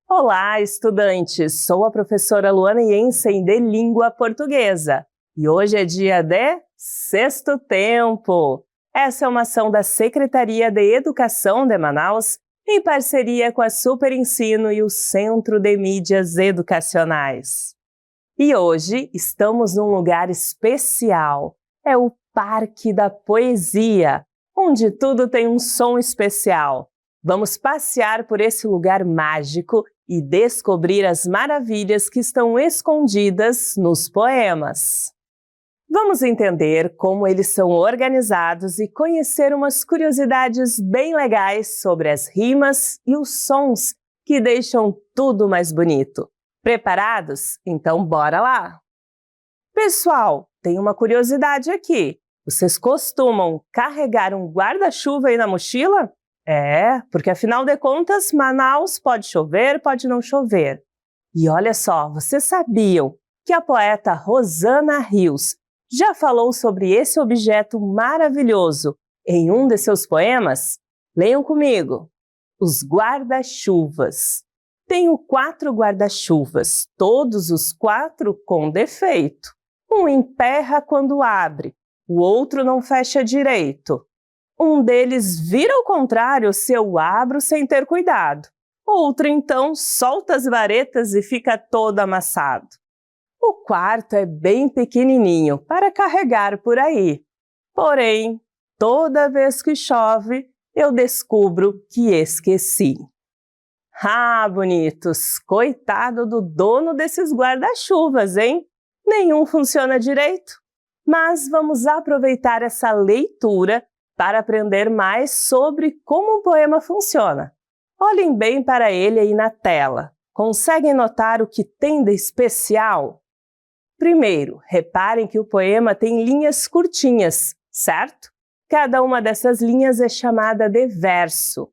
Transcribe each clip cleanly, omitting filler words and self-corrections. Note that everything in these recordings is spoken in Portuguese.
Olá, estudantes! Sou a professora Luana Jensen de Língua Portuguesa e hoje é dia de Sexto Tempo. Essa é uma ação da Secretaria de Educação de Manaus em parceria com a Super Ensino e o Centro de Mídias Educacionais. E hoje estamos num lugar especial, é o Parque da Poesia, onde tudo tem um som especial. Vamos passear por esse lugar mágico e descobrir as maravilhas que estão escondidas nos poemas. Vamos entender como eles são organizados e conhecer umas curiosidades bem legais sobre as rimas e os sons que deixam tudo mais bonito. Preparados? Então bora lá! Pessoal, tem uma curiosidade aqui. Vocês costumam carregar um guarda-chuva aí na mochila? Porque afinal de contas, Manaus pode chover, pode não chover. E olha só, vocês sabiam que a poeta Rosana Rios já falou sobre esse objeto maravilhoso em um de seus poemas? Leiam comigo. Os guarda-chuvas. Tenho 4 guarda-chuvas, todos os 4 com defeito. Um emperra quando abre, o outro não fecha direito. Um deles vira ao contrário se eu abro sem ter cuidado. Outro, então, solta as varetas e fica todo amassado. O quarto é bem pequenininho para carregar por aí. Porém, toda vez que chove, eu descubro que esqueci. Ah, bonitos! Coitado do dono desses guarda-chuvas, hein? Nenhum funciona direito. Mas vamos aproveitar essa leitura para aprender mais sobre como um poema funciona. Olhem bem para ele aí na tela. Conseguem notar o que tem de especial? Primeiro, reparem que o poema tem linhas curtinhas, certo? Cada uma dessas linhas é chamada de verso.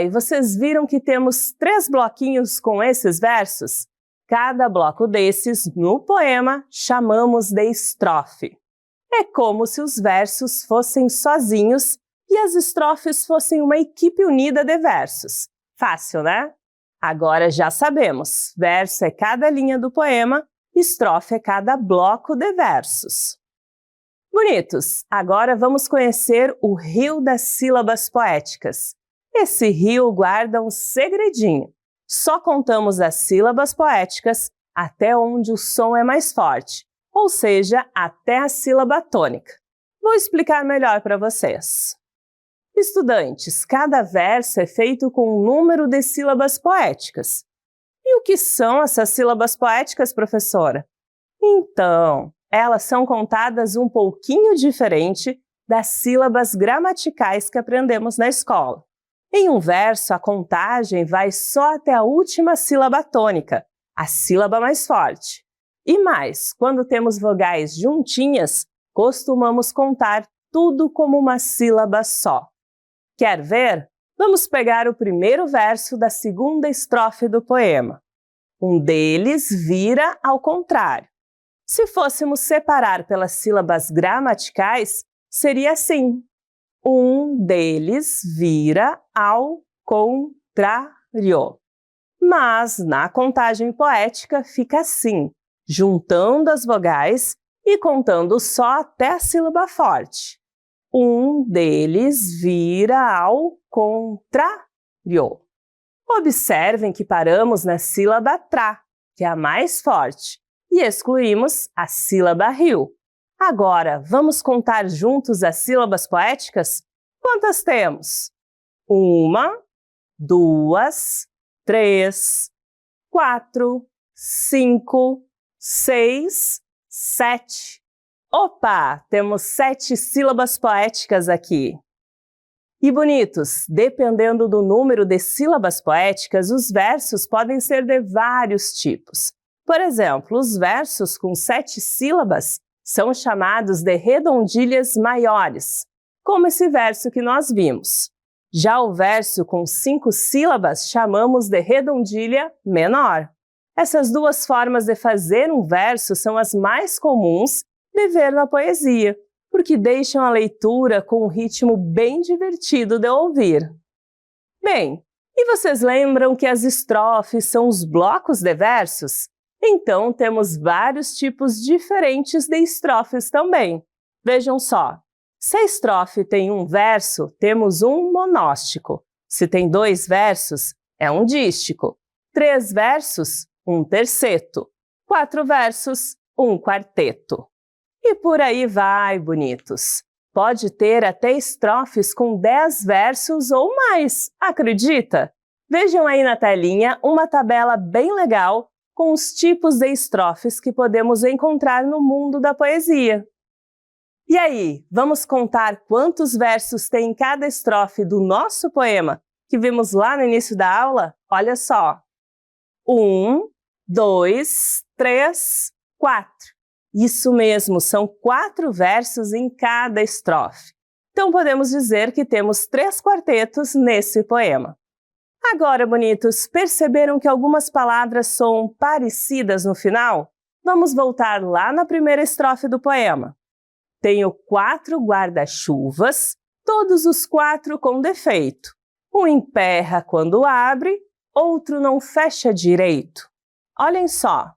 E vocês viram que temos 3 bloquinhos com esses versos? Cada bloco desses, no poema, chamamos de estrofe. É como se os versos fossem sozinhos e as estrofes fossem uma equipe unida de versos. Fácil, né? Agora já sabemos, verso é cada linha do poema, estrofe é cada bloco de versos. Bonitos, agora vamos conhecer o rio das sílabas poéticas. Esse rio guarda um segredinho. Só contamos as sílabas poéticas até onde o som é mais forte, ou seja, até a sílaba tônica. Vou explicar melhor para vocês. Estudantes, cada verso é feito com um número de sílabas poéticas. E o que são essas sílabas poéticas, professora? Então, elas são contadas um pouquinho diferente das sílabas gramaticais que aprendemos na escola. Em um verso, a contagem vai só até a última sílaba tônica, a sílaba mais forte. E mais, quando temos vogais juntinhas, costumamos contar tudo como uma sílaba só. Quer ver? Vamos pegar o primeiro verso da segunda estrofe do poema. Um deles vira ao contrário. Se fôssemos separar pelas sílabas gramaticais, seria assim. Um deles vira ao contrário. Mas na contagem poética fica assim, juntando as vogais e contando só até a sílaba forte. Um deles vira ao contrário. Observem que paramos na sílaba tra, que é a mais forte, e excluímos a sílaba rio. Agora, vamos contar juntos as sílabas poéticas? Quantas temos? 1, 2, 3, 4, 5, 6, 7. Opa! Temos 7 sílabas poéticas aqui. E bonitos, dependendo do número de sílabas poéticas, os versos podem ser de vários tipos. Por exemplo, os versos com 7 sílabas são chamados de redondilhas maiores, como esse verso que nós vimos. Já o verso com 5 sílabas chamamos de redondilha menor. Essas duas formas de fazer um verso são as mais comuns de ver na poesia, porque deixam a leitura com um ritmo bem divertido de ouvir. Bem, E vocês lembram que as estrofes são os blocos de versos? Então, temos vários tipos diferentes de estrofes também. Vejam só, se a estrofe tem um verso, temos um monóstico. Se tem 2 versos, é um dístico. 3 versos, um terceto. 4 versos, um quarteto. E por aí vai, bonitos. Pode ter até estrofes com 10 versos ou mais, acredita? Vejam aí na telinha uma tabela bem legal com os tipos de estrofes que podemos encontrar no mundo da poesia. E aí, vamos contar quantos versos tem em cada estrofe do nosso poema que vimos lá no início da aula? Olha só! 1, 2, 3, 4. Isso mesmo, são 4 versos em cada estrofe. Então podemos dizer que temos 3 quartetos nesse poema. Agora, bonitos, perceberam que algumas palavras são parecidas no final? Vamos voltar lá na primeira estrofe do poema. Tenho 4 guarda-chuvas, todos os 4 com defeito. Um emperra quando abre, outro não fecha direito. Olhem só,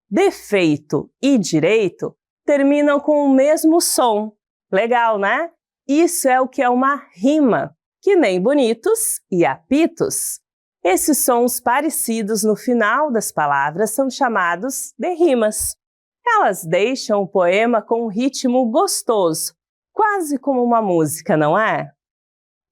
defeito e direito terminam com o mesmo som. Legal, né? Isso é o que é uma rima, que nem bonitos e apitos. Esses sons parecidos no final das palavras são chamados de rimas. Elas deixam o poema com um ritmo gostoso, quase como uma música, não é?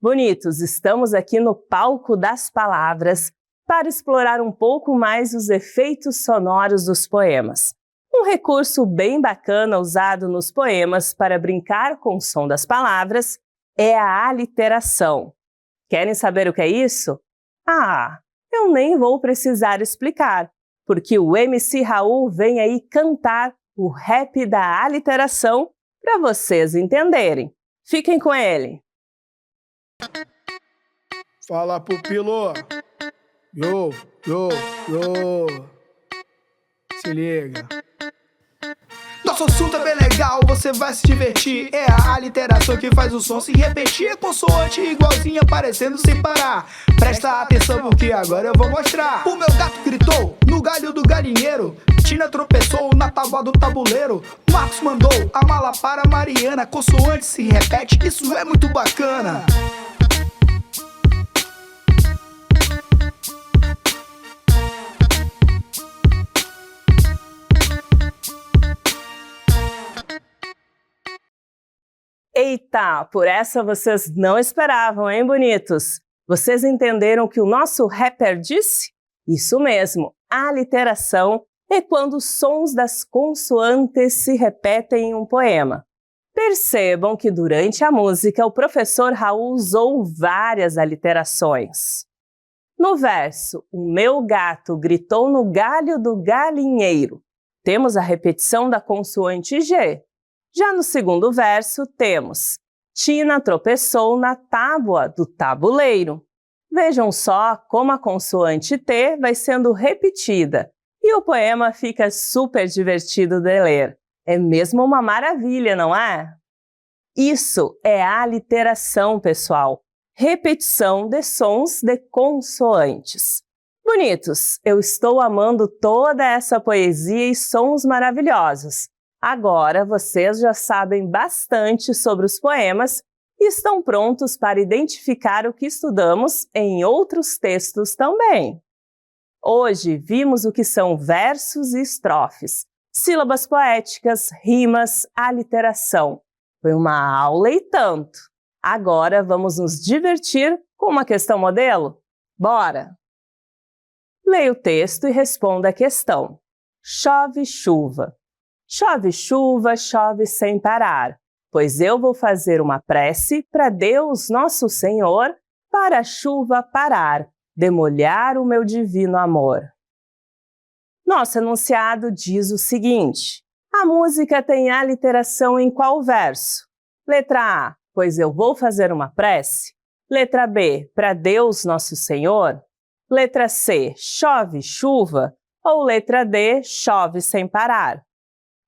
Bonitos, estamos aqui no palco das palavras para explorar um pouco mais os efeitos sonoros dos poemas. Um recurso bem bacana usado nos poemas para brincar com o som das palavras é a aliteração. Querem saber o que é isso? Ah, eu nem vou precisar explicar, porque o MC Raul vem aí cantar o rap da aliteração para vocês entenderem. Fiquem com ele! Fala, pupilo! Yo, yo, yo! Se liga! Nosso assunto é bem legal, você vai se divertir. É a aliteração que faz o som se repetir. É consoante igualzinha aparecendo sem parar. Presta atenção porque agora eu vou mostrar. O meu gato gritou no galho do galinheiro. Tina tropeçou na tábua do tabuleiro. Marcos mandou a mala para Mariana. Consoante se repete, isso é muito bacana. Eita, por essa vocês não esperavam, hein, bonitos? Vocês entenderam o que o nosso rapper disse? Isso mesmo, a aliteração é quando os sons das consoantes se repetem em um poema. Percebam que durante a música o professor Raul usou várias aliterações. No verso, o meu gato gritou no galho do galinheiro, temos a repetição da consoante G. Já no segundo verso, temos Tina tropeçou na tábua do tabuleiro. Vejam só como a consoante T vai sendo repetida e o poema fica super divertido de ler. É mesmo uma maravilha, não é? Isso é a aliteração, pessoal. Repetição de sons de consoantes. Bonitos, eu estou amando toda essa poesia e sons maravilhosos. Agora vocês já sabem bastante sobre os poemas e estão prontos para identificar o que estudamos em outros textos também. Hoje vimos o que são versos e estrofes, sílabas poéticas, rimas, aliteração. Foi uma aula e tanto. Agora vamos nos divertir com uma questão modelo? Bora! Leia o texto e responda a questão. Chove chuva. Chove chuva, chove sem parar, pois eu vou fazer uma prece para Deus nosso Senhor, para a chuva parar, de molhar o meu divino amor. Nosso enunciado diz o seguinte: a música tem aliteração em qual verso? Letra A, pois eu vou fazer uma prece. Letra B, para Deus nosso Senhor. Letra C, chove chuva. Ou letra D, chove sem parar.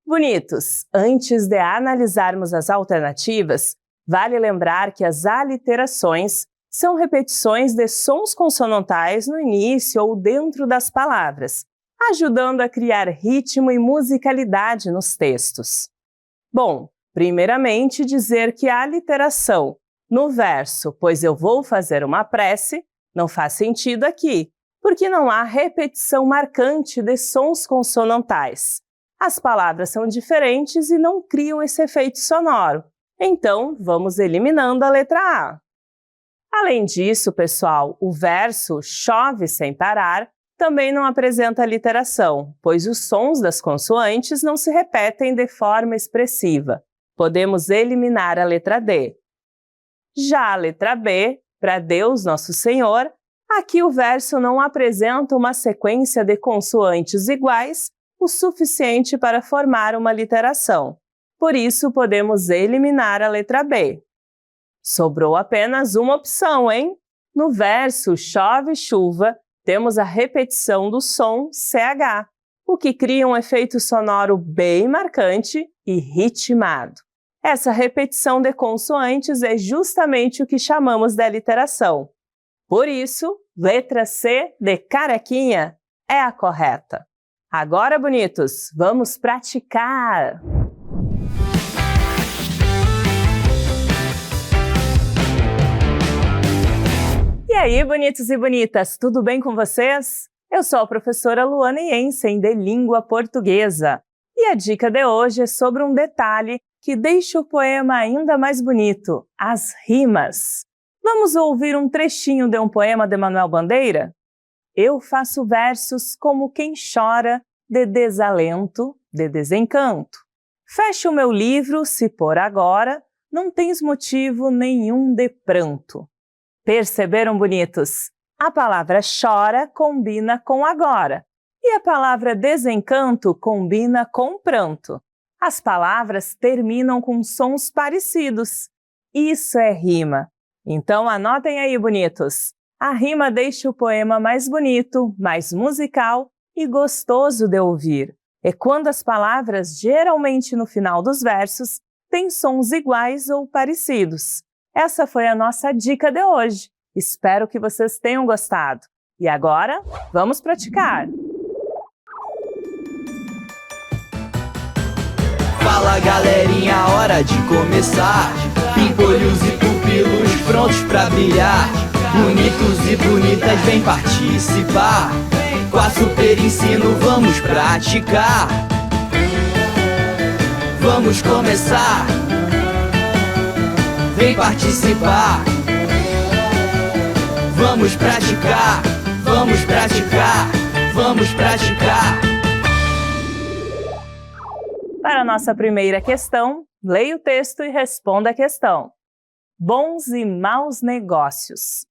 Bonitos, antes de analisarmos as alternativas, vale lembrar que as aliterações São repetições de sons consonantais no início ou dentro das palavras, ajudando a criar ritmo e musicalidade nos textos. Bom, primeiramente dizer que a aliteração no verso "pois eu vou fazer uma prece" não faz sentido aqui, porque não há repetição marcante de sons consonantais. As palavras são diferentes e não criam esse efeito sonoro. Então, vamos eliminando a letra A. Além disso, pessoal, o verso "chove sem parar" também não apresenta literação, pois os sons das consoantes não se repetem de forma expressiva. Podemos eliminar a letra D. Já a letra B, para Deus Nosso Senhor, aqui o verso não apresenta uma sequência de consoantes iguais o suficiente para formar uma literação. Por isso, podemos eliminar a letra B. Sobrou apenas uma opção, hein? No verso "chove chuva", temos a repetição do som CH, o que cria um efeito sonoro bem marcante e ritmado. Essa repetição de consoantes é justamente o que chamamos de aliteração. Por isso, letra C de carequinha é a correta. Agora, bonitos, vamos praticar! E aí, bonitos e bonitas, tudo bem com vocês? Eu sou a professora Luana Jensen, de Língua Portuguesa. E a dica de hoje é sobre um detalhe que deixa o poema ainda mais bonito: as rimas. Vamos ouvir um trechinho de um poema de Manuel Bandeira? Eu faço versos como quem chora, de desalento, de desencanto. Fecha o meu livro, se por agora não tens motivo nenhum de pranto. Perceberam, bonitos? A palavra chora combina com agora, e a palavra desencanto combina com pranto. As palavras terminam com sons parecidos. Isso é rima. Então anotem aí, bonitos. A rima deixa o poema mais bonito, mais musical e gostoso de ouvir. É quando as palavras, geralmente no final dos versos, têm sons iguais ou parecidos. Essa foi a nossa dica de hoje. Espero que vocês tenham gostado. E agora, vamos praticar! Fala, galerinha, hora de começar. Pimpolhos e pupilos prontos pra brilhar. Bonitos e bonitas, vem participar. Com a Super Ensino vamos praticar. Vamos começar. Vem participar. Vamos praticar. Vamos praticar. Vamos praticar. Para a nossa primeira questão, leia o texto e responda a questão. Bons e maus negócios.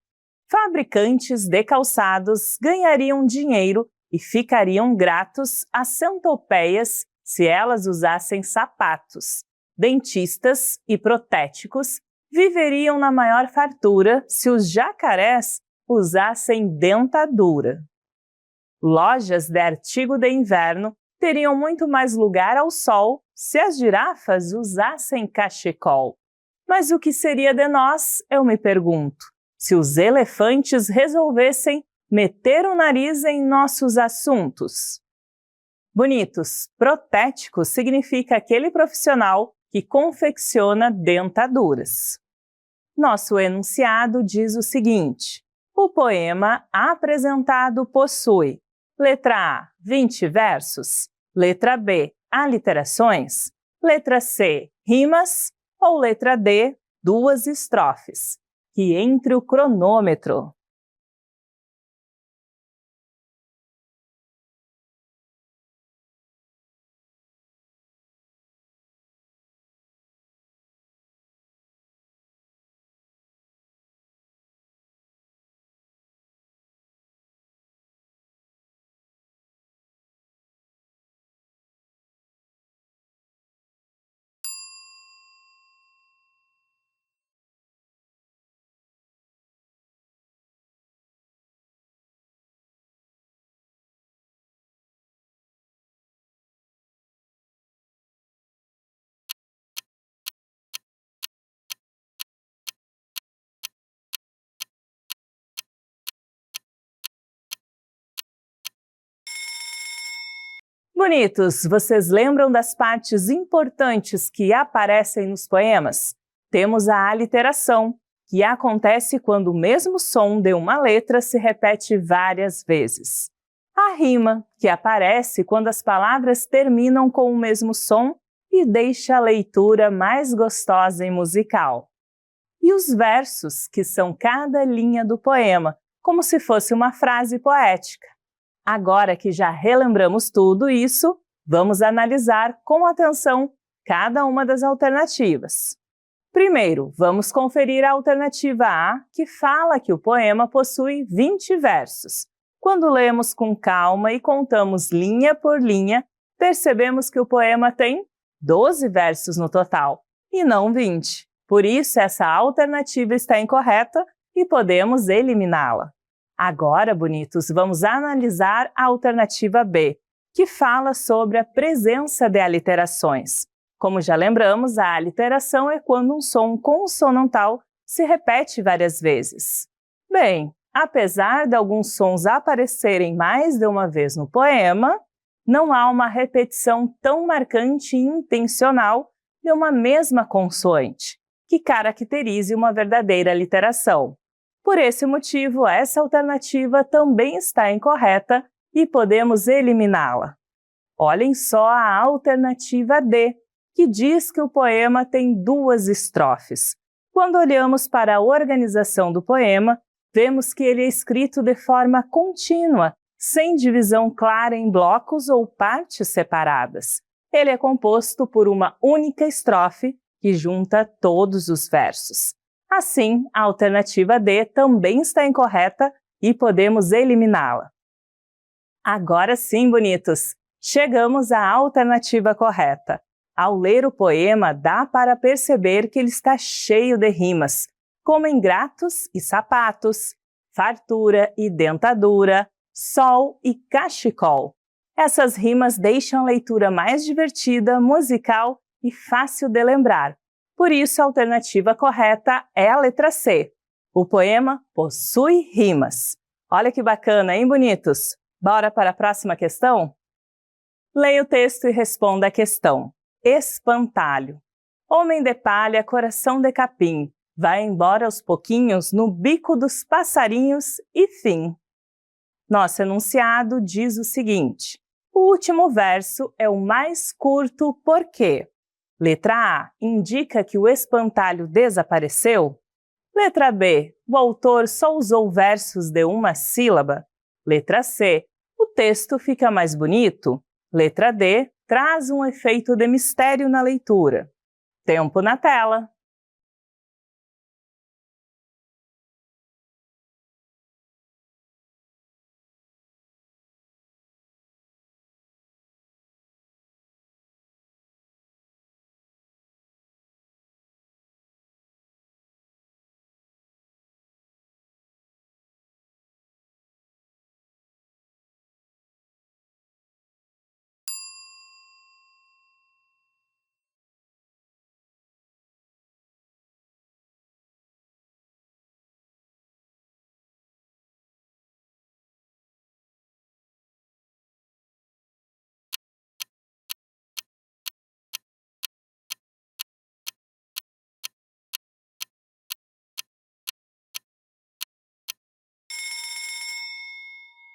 Fabricantes de calçados ganhariam dinheiro e ficariam gratos às centopeias se elas usassem sapatos. Dentistas e protéticos viveriam na maior fartura se os jacarés usassem dentadura. Lojas de artigo de inverno teriam muito mais lugar ao sol se as girafas usassem cachecol. Mas o que seria de nós, eu me pergunto, se os elefantes resolvessem meter o nariz em nossos assuntos? Bonitos, protético significa aquele profissional que confecciona dentaduras. Nosso enunciado diz o seguinte: o poema apresentado possui letra A, 20 versos, letra B, aliterações, letra C, rimas ou letra D, 2 estrofes. Que entre o cronômetro. Bonitos, vocês lembram das partes importantes que aparecem nos poemas? Temos a aliteração, que acontece quando o mesmo som de uma letra se repete várias vezes. A rima, que aparece quando as palavras terminam com o mesmo som e deixa a leitura mais gostosa e musical. E os versos, que são cada linha do poema, como se fosse uma frase poética. Agora que já relembramos tudo isso, vamos analisar com atenção cada uma das alternativas. Primeiro, vamos conferir a alternativa A, que fala que o poema possui 20 versos. Quando lemos com calma e contamos linha por linha, percebemos que o poema tem 12 versos no total, e não 20. Por isso, essa alternativa está incorreta e podemos eliminá-la. Agora, bonitos, vamos analisar a alternativa B, que fala sobre a presença de aliterações. Como já lembramos, a aliteração é quando um som consonantal se repete várias vezes. Bem, apesar de alguns sons aparecerem mais de uma vez no poema, não há uma repetição tão marcante e intencional de uma mesma consoante, que caracterize uma verdadeira literação. Por esse motivo, essa alternativa também está incorreta e podemos eliminá-la. Olhem só a alternativa D, que diz que o poema tem 2 estrofes. Quando olhamos para a organização do poema, vemos que ele é escrito de forma contínua, sem divisão clara em blocos ou partes separadas. Ele é composto por uma única estrofe que junta todos os versos. Assim, a alternativa D também está incorreta e podemos eliminá-la. Agora sim, bonitos, chegamos à alternativa correta. Ao ler o poema, dá para perceber que ele está cheio de rimas, como ingratos e sapatos, fartura e dentadura, sol e cachecol. Essas rimas deixam a leitura mais divertida, musical e fácil de lembrar. Por isso, a alternativa correta é a letra C. O poema possui rimas. Olha que bacana, hein, bonitos? Bora para a próxima questão? Leia o texto e responda a questão. Espantalho. Homem de palha, coração de capim, vai embora aos pouquinhos no bico dos passarinhos e fim. Nosso enunciado diz o seguinte: o último verso é o mais curto por quê? Letra A indica que o espantalho desapareceu? Letra B, o autor só usou versos de uma sílaba? Letra C, o texto fica mais bonito? Letra D, traz um efeito de mistério na leitura. Tempo na tela.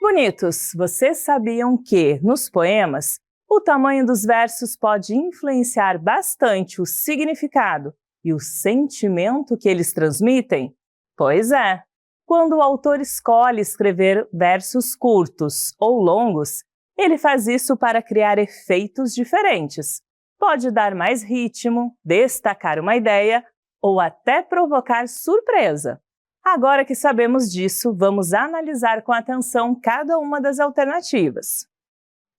Bonitos, vocês sabiam que, nos poemas, o tamanho dos versos pode influenciar bastante o significado e o sentimento que eles transmitem? Pois é, quando o autor escolhe escrever versos curtos ou longos, ele faz isso para criar efeitos diferentes. Pode dar mais ritmo, destacar uma ideia ou até provocar surpresa. Agora que sabemos disso, vamos analisar com atenção cada uma das alternativas.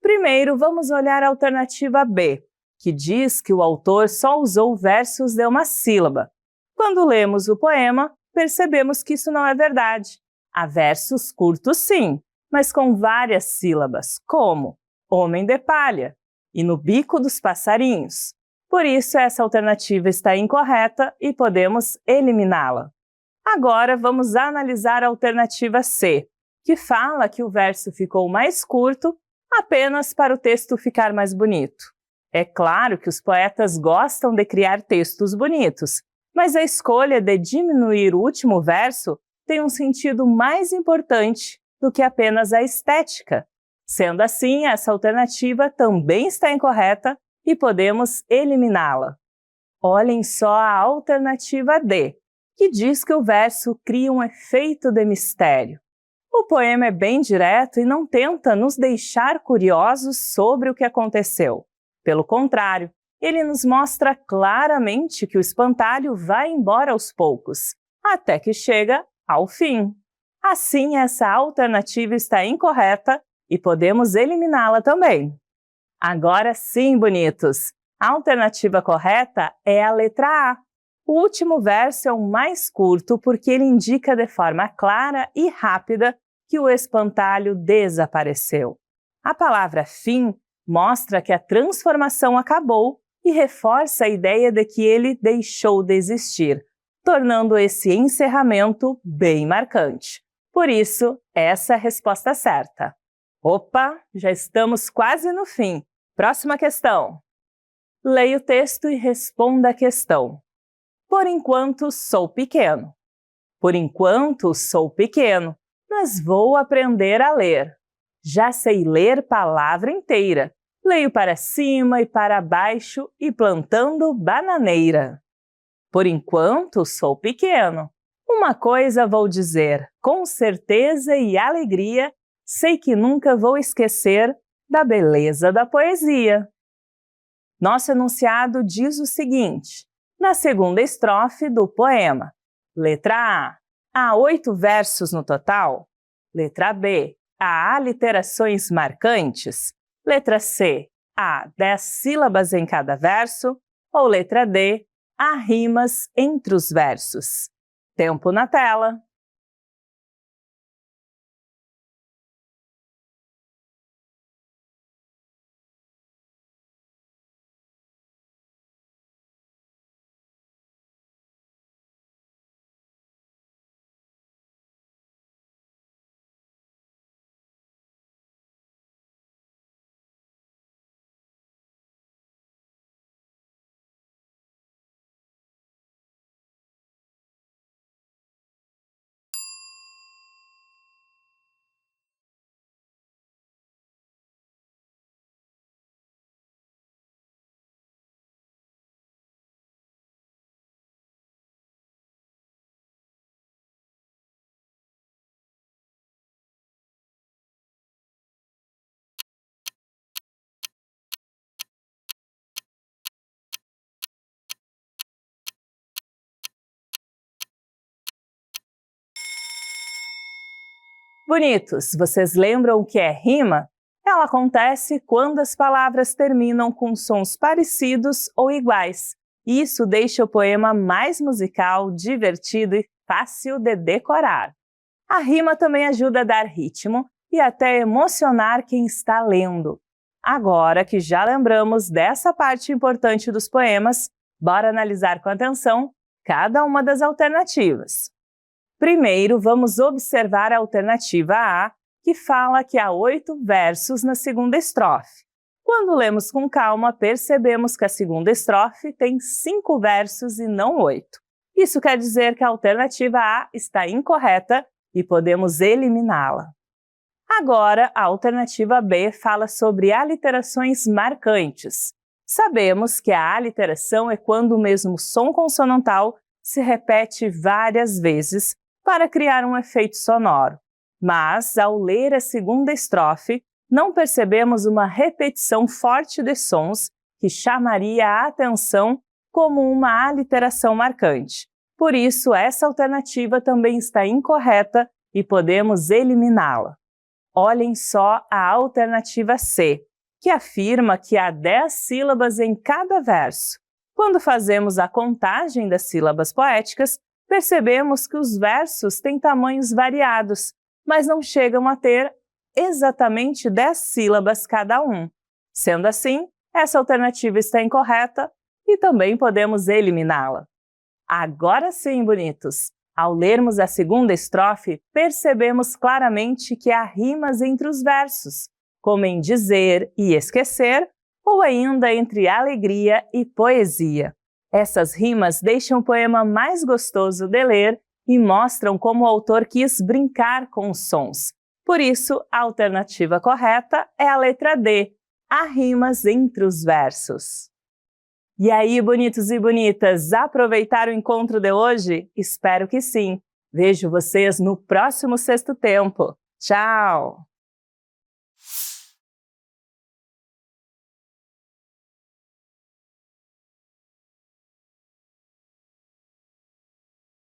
Primeiro, vamos olhar a alternativa B, que diz que o autor só usou versos de uma sílaba. Quando lemos o poema, percebemos que isso não é verdade. Há versos curtos sim, mas com várias sílabas, como homem de palha e no bico dos passarinhos. Por isso, essa alternativa está incorreta e podemos eliminá-la. Agora vamos analisar a alternativa C, que fala que o verso ficou mais curto apenas para o texto ficar mais bonito. É claro que os poetas gostam de criar textos bonitos, mas a escolha de diminuir o último verso tem um sentido mais importante do que apenas a estética. Sendo assim, essa alternativa também está incorreta e podemos eliminá-la. Olhem só a alternativa D, que diz que o verso cria um efeito de mistério. O poema é bem direto e não tenta nos deixar curiosos sobre o que aconteceu. Pelo contrário, ele nos mostra claramente que o espantalho vai embora aos poucos, até que chega ao fim. Assim, essa alternativa está incorreta e podemos eliminá-la também. Agora sim, bonitos! A alternativa correta é a letra A. O último verso é o mais curto porque ele indica de forma clara e rápida que o espantalho desapareceu. A palavra fim mostra que a transformação acabou e reforça a ideia de que ele deixou de existir, tornando esse encerramento bem marcante. Por isso, essa é a resposta certa. Opa, já estamos quase no fim. Próxima questão. Leia o texto e responda a questão. Por enquanto sou pequeno. Por enquanto sou pequeno, mas vou aprender a ler. Já sei ler palavra inteira. Leio para cima e para baixo e plantando bananeira. Por enquanto sou pequeno. Uma coisa vou dizer, com certeza e alegria, sei que nunca vou esquecer da beleza da poesia. Nosso enunciado diz o seguinte, na segunda estrofe do poema. Letra A. Há 8 versos no total. Letra B. Há aliterações marcantes. Letra C. Há 10 sílabas em cada verso. Ou letra D. Há rimas entre os versos. Tempo na tela. Bonitos, vocês lembram o que é rima? Ela acontece quando as palavras terminam com sons parecidos ou iguais. Isso deixa o poema mais musical, divertido e fácil de decorar. A rima também ajuda a dar ritmo e até emocionar quem está lendo. Agora que já lembramos dessa parte importante dos poemas, bora analisar com atenção cada uma das alternativas. Primeiro, vamos observar a alternativa A, que fala que há 8 versos na segunda estrofe. Quando lemos com calma, percebemos que a segunda estrofe tem 5 versos e não 8. Isso quer dizer que a alternativa A está incorreta e podemos eliminá-la. Agora, a alternativa B fala sobre aliterações marcantes. Sabemos que a aliteração é quando o mesmo som consonantal se repete várias vezes para criar um efeito sonoro. Mas, ao ler a segunda estrofe, não percebemos uma repetição forte de sons que chamaria a atenção como uma aliteração marcante. Por isso, essa alternativa também está incorreta e podemos eliminá-la. Olhem só a alternativa C, que afirma que há 10 sílabas em cada verso. Quando fazemos a contagem das sílabas poéticas, percebemos que os versos têm tamanhos variados, mas não chegam a ter exatamente 10 sílabas cada um. Sendo assim, essa alternativa está incorreta e também podemos eliminá-la. Agora sim, bonitos! Ao lermos a segunda estrofe, percebemos claramente que há rimas entre os versos. como em dizer e esquecer, ou ainda entre alegria e poesia. Essas rimas deixam o poema mais gostoso de ler e mostram como o autor quis brincar com os sons. Por isso, a alternativa correta é a letra D. Há rimas entre os versos. E aí, bonitos e bonitas, aproveitaram o encontro de hoje? Espero que sim. Vejo vocês no próximo Sexto Tempo. Tchau!